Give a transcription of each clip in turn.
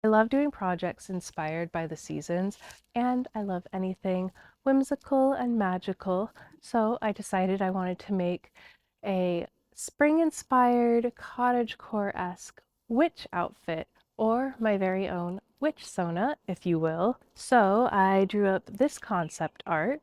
I love doing projects inspired by the seasons, and I love anything whimsical and magical, so I decided I wanted to make a spring-inspired cottagecore-esque witch outfit, or my very own witch sona, if you will. So I drew up this concept art,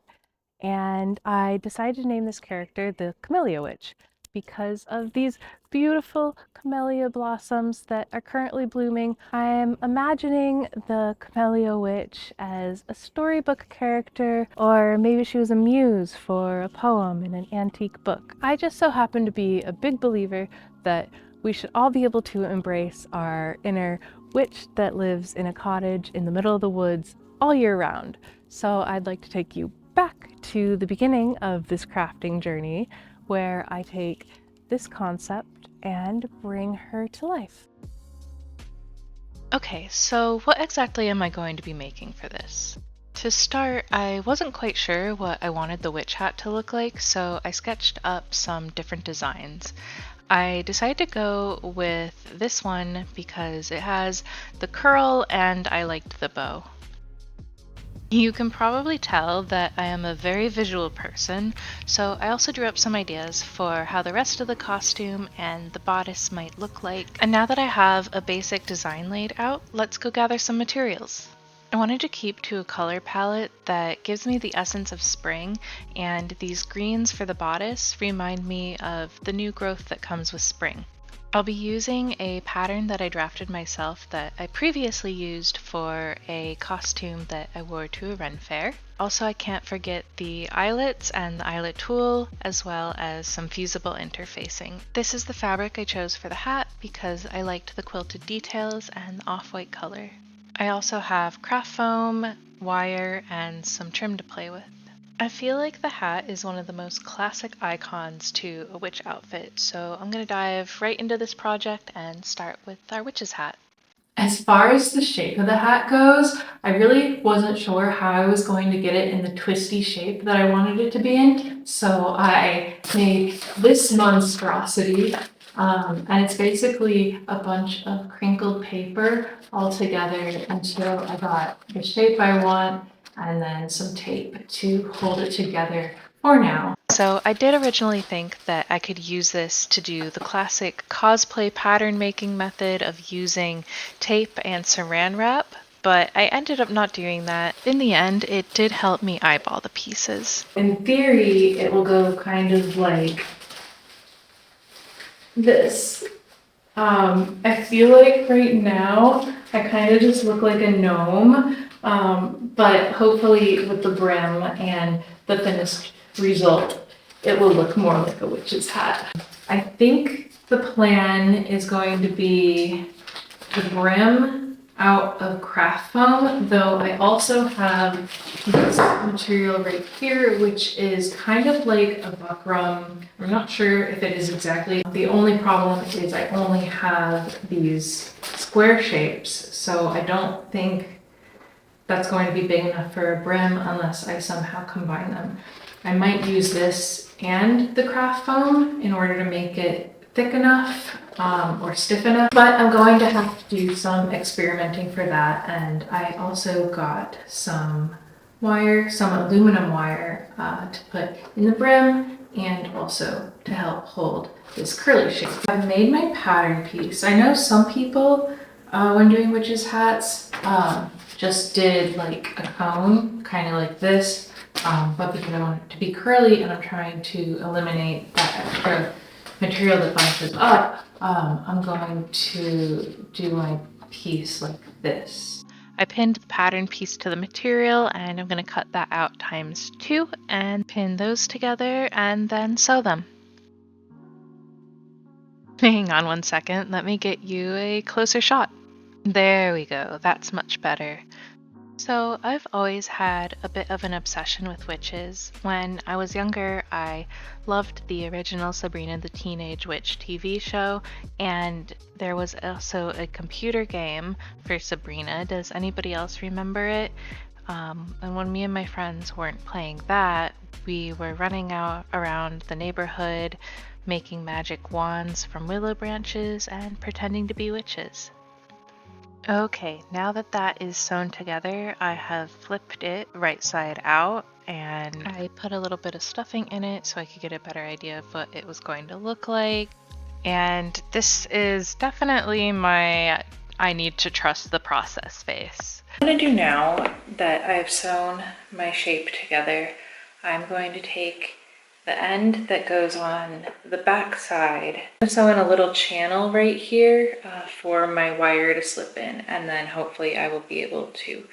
and I decided to name this character the Camellia Witch because of these beautiful camellia blossoms that are currently blooming. I'm imagining the Camellia Witch as a storybook character, or maybe she was a muse for a poem in an antique book. I just so happen to be a big believer that we should all be able to embrace our inner witch that lives in a cottage in the middle of the woods all year round. So I'd like to take you back to the beginning of this crafting journey, where I take this concept and bring her to life. Okay, so what exactly am I going to be making for this? To start, I wasn't quite sure what I wanted the witch hat to look like, so I sketched up some different designs. I decided to go with this one because it has the curl and I liked the bow. You can probably tell that I am a very visual person, so I also drew up some ideas for how the rest of the costume and the bodice might look like. And now that I have a basic design laid out, let's go gather some materials. I wanted to keep to a color palette that gives me the essence of spring, and these greens for the bodice remind me of the new growth that comes with spring. I'll be using a pattern that I drafted myself that I previously used for a costume that I wore to a Ren fair. Also, I can't forget the eyelets and the eyelet tool, as well as some fusible interfacing. This is the fabric I chose for the hat because I liked the quilted details and the off-white color. I also have craft foam, wire, and some trim to play with. I feel like the hat is one of the most classic icons to a witch outfit, so I'm going to dive right into this project and start with our witch's hat. As far as the shape of the hat goes, I really wasn't sure how I was going to get it in the twisty shape that I wanted it to be in. So I made this monstrosity, and it's basically a bunch of crinkled paper all together until I got the shape I want, and then some tape to hold it together for now. So I did originally think that I could use this to do the classic cosplay pattern making method of using tape and saran wrap, but I ended up not doing that. In the end, it did help me eyeball the pieces. In theory, it will go kind of like this. I feel like right now I kind of just look like a gnome, but hopefully with the brim and the finished result, it will look more like a witch's hat. I think the plan is going to be the brim out of craft foam, though I also have this material right here, which is kind of like a buckram. I'm not sure if it is exactly. The only problem is I only have these square shapes, so I don't think that's going to be big enough for a brim unless I somehow combine them. I might use this and the craft foam in order to make it thick enough or stiff enough, but I'm going to have to do some experimenting for that. And I also got some wire, some aluminum wire to put in the brim and also to help hold this curly shape. I've made my pattern piece. I know some people when doing witches hats just did like a cone, kind of like this, but because I want it to be curly and I'm trying to eliminate that extra material that bunches up, I'm going to do my piece like this. I pinned the pattern piece to the material and I'm going to cut that out ×2 and pin those together and then sew them. Hang on one second, let me get you a closer shot. There we go, that's much better. So I've always had a bit of an obsession with witches. When I was younger, I loved the original Sabrina the Teenage Witch TV show, and there was also a computer game for Sabrina. Does anybody else remember it? And when me and my friends weren't playing that, we were running out around the neighborhood, making magic wands from willow branches and pretending to be witches. Okay, now that that is sewn together, I have flipped it right side out and I put a little bit of stuffing in it so I could get a better idea of what it was going to look like. And this is definitely my I need to trust the process face. What I'm going to do now that I've sewn my shape together, I'm going to take the end that goes on the back side. I'm sew in a little channel right here for my wire to slip in, and then hopefully I will be able to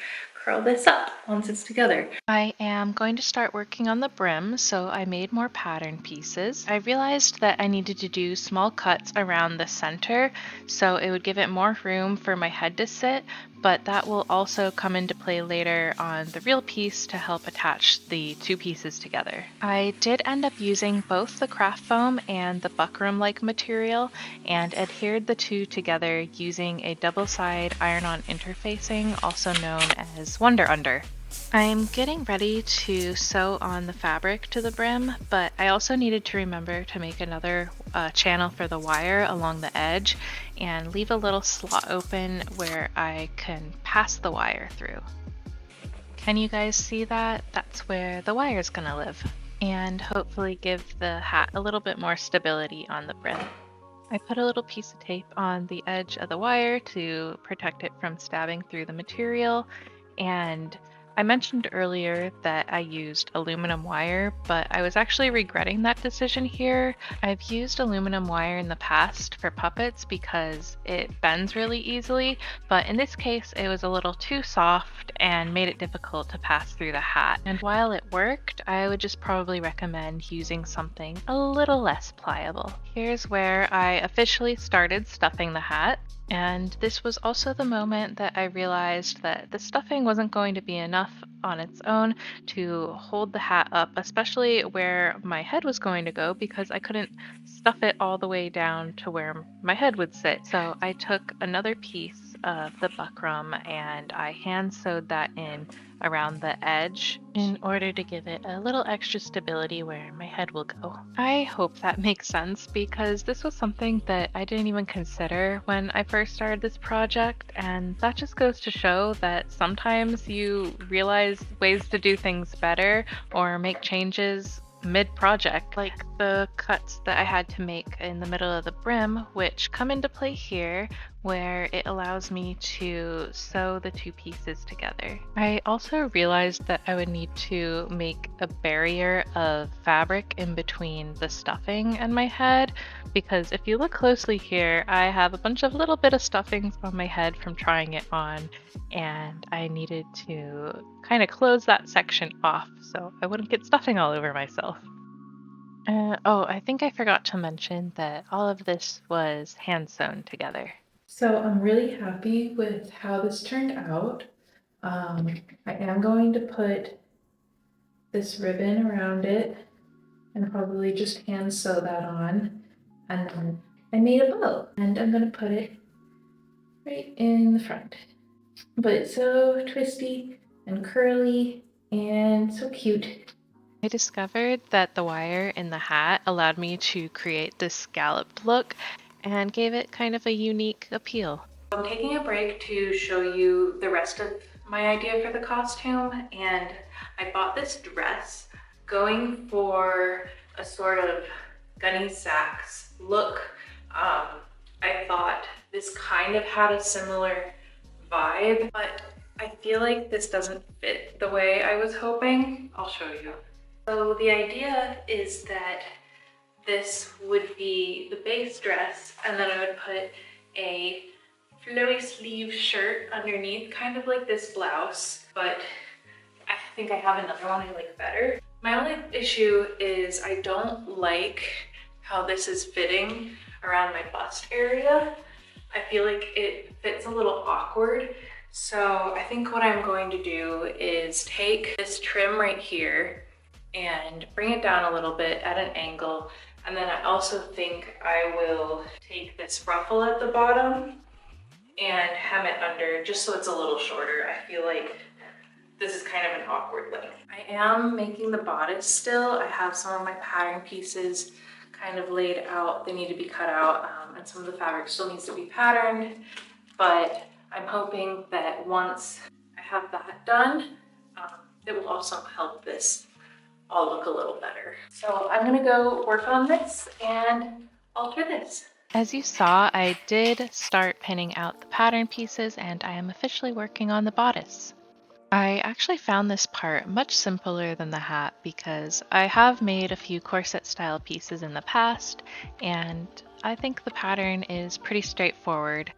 curl this up once it's together. I am going to start working on the brim, so I made more pattern pieces. I realized that I needed to do small cuts around the center so it would give it more room for my head to sit, but that will also come into play later on the real piece to help attach the two pieces together. I did end up using both the craft foam and the buckram-like material and adhered the two together using a double-side iron-on interfacing, also known as Wonder Under. I'm getting ready to sew on the fabric to the brim, but I also needed to remember to make another channel for the wire along the edge and leave a little slot open where I can pass the wire through. Can you guys see that? That's where the wire is gonna live, and hopefully give the hat a little bit more stability on the brim. I put a little piece of tape on the edge of the wire to protect it from stabbing through the material, and I mentioned earlier that I used aluminum wire, but I was actually regretting that decision here. I've used aluminum wire in the past for puppets because it bends really easily, but in this case it was a little too soft and made it difficult to pass through the hat. And while it worked, I would just probably recommend using something a little less pliable. Here's where I officially started stuffing the hat. And this was also the moment that I realized that the stuffing wasn't going to be enough on its own to hold the hat up, especially where my head was going to go, because I couldn't stuff it all the way down to where my head would sit. So I took another piece of the buckram and I hand sewed that in around the edge in order to give it a little extra stability where my head will go. I hope that makes sense because this was something that I didn't even consider when I first started this project, and that just goes to show that sometimes you realize ways to do things better or make changes mid-project, like the cuts that I had to make in the middle of the brim, which come into play here, where it allows me to sew the two pieces together. I also realized that I would need to make a barrier of fabric in between the stuffing and my head, because if you look closely here, I have a bunch of little bit of stuffings on my head from trying it on, and I needed to kind of close that section off so I wouldn't get stuffing all over myself. Oh, I think I forgot to mention that all of this was hand sewn together. So I'm really happy with how this turned out. I am going to put this ribbon around it and probably just hand sew that on. And then I made a bow and I'm gonna put it right in the front. But it's so twisty and curly and so cute. I discovered that the wire in the hat allowed me to create this scalloped look and gave it kind of a unique appeal. I'm taking a break to show you the rest of my idea for the costume, and I bought this dress going for a sort of Gunny Sacks look. I thought this kind of had a similar vibe, but I feel like this doesn't fit the way I was hoping. I'll show you. So the idea is that this would be the base dress, and then I would put a flowy sleeve shirt underneath, kind of like this blouse, but I think I have another one I like better. My only issue is I don't like how this is fitting around my bust area. I feel like it fits a little awkward. So I think what I'm going to do is take this trim right here and bring it down a little bit at an angle. And then I also think I will take this ruffle at the bottom and hem it under just so it's a little shorter. I feel like this is kind of an awkward length. I am making the bodice still. I have some of my pattern pieces kind of laid out. They need to be cut out, and some of the fabric still needs to be patterned, but I'm hoping that once I have that done, it will also help this all look a little better. So I'm gonna go work on this and alter this. As you saw, I did start pinning out the pattern pieces and I am officially working on the bodice. I actually found this part much simpler than the hat because I have made a few corset style pieces in the past and I think the pattern is pretty straightforward.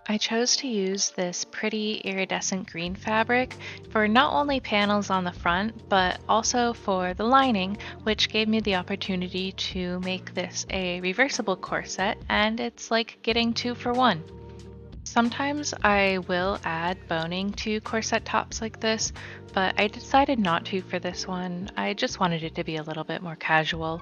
I chose to use this pretty iridescent green fabric for not only panels on the front, but also for the lining, which gave me the opportunity to make this a reversible corset, and it's like getting 2 for 1. Sometimes I will add boning to corset tops like this, but I decided not to for this one. I just wanted it to be a little bit more casual.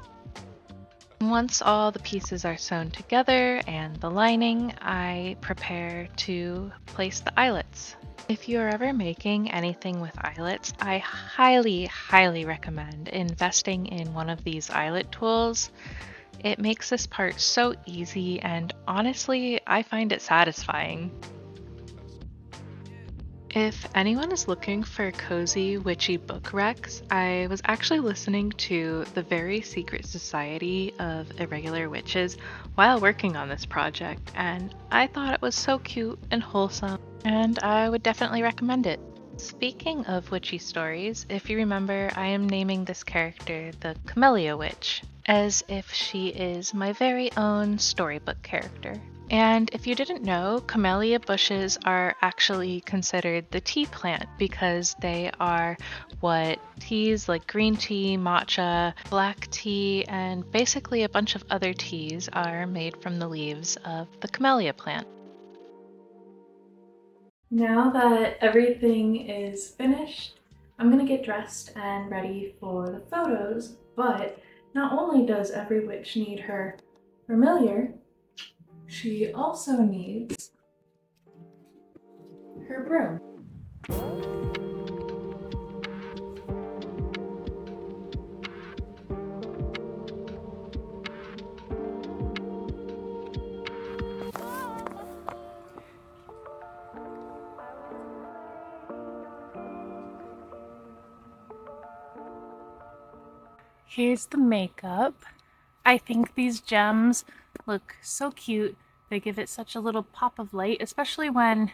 Once all the pieces are sewn together and the lining, I prepare to place the eyelets. If you're ever making anything with eyelets, I highly recommend investing in one of these eyelet tools. It makes this part so easy and honestly, I find it satisfying. If anyone is looking for cozy, witchy book recs, I was actually listening to The Very Secret Society of Irregular Witches while working on this project, and I thought it was so cute and wholesome, and I would definitely recommend it. Speaking of witchy stories, if you remember, I am naming this character the Camellia Witch, as if she is my very own storybook character. And if you didn't know, camellia bushes are actually considered the tea plant because they are what teas like green tea, matcha, black tea, and basically a bunch of other teas are made from the leaves of the camellia plant. Now that everything is finished, I'm gonna get dressed and ready for the photos, but not only does every witch need her familiar, she also needs her broom. Here's the makeup. I think these gems look so cute. They give it such a little pop of light, especially when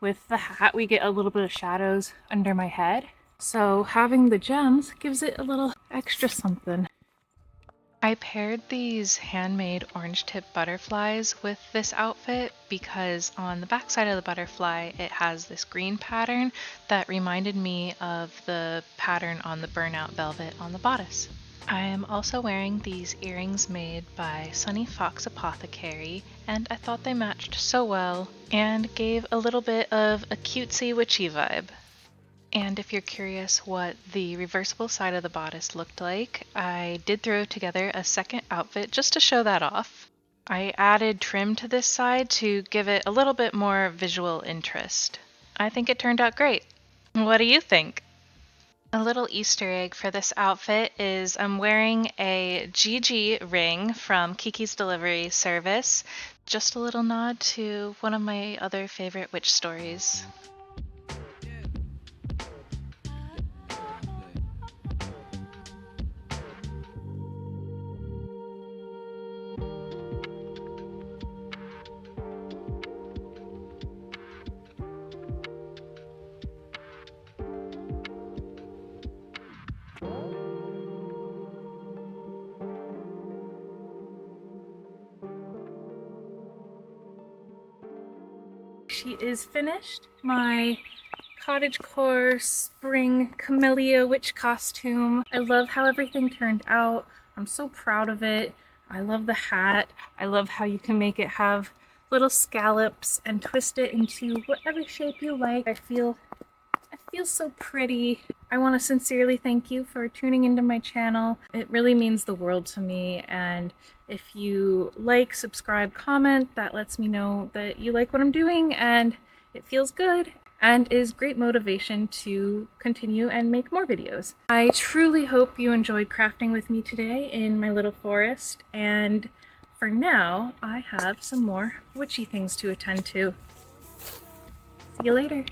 with the hat we get a little bit of shadows under my head. So having the gems gives it a little extra something. I paired these handmade orange tip butterflies with this outfit because on the back side of the butterfly it has this green pattern that reminded me of the pattern on the burnout velvet on the bodice. I am also wearing these earrings made by Sunny Fox Apothecary, and I thought they matched so well and gave a little bit of a cutesy witchy vibe. And if you're curious what the reversible side of the bodice looked like, I did throw together a second outfit just to show that off. I added trim to this side to give it a little bit more visual interest. I think it turned out great. What do you think? A little Easter egg for this outfit is I'm wearing a GG ring from Kiki's Delivery Service. Just a little nod to one of my other favorite witch stories. She is finished. My cottagecore spring camellia witch costume. I love how everything turned out. I'm so proud of it. I love the hat. I love how you can make it have little scallops and twist it into whatever shape you like. It feels so pretty. I want to sincerely thank you for tuning into my channel. It really means the world to me, and if you like, subscribe, comment, that lets me know that you like what I'm doing and it feels good and is great motivation to continue and make more videos. I truly hope you enjoyed crafting with me today in my little forest, and for now I have some more witchy things to attend to. See you later.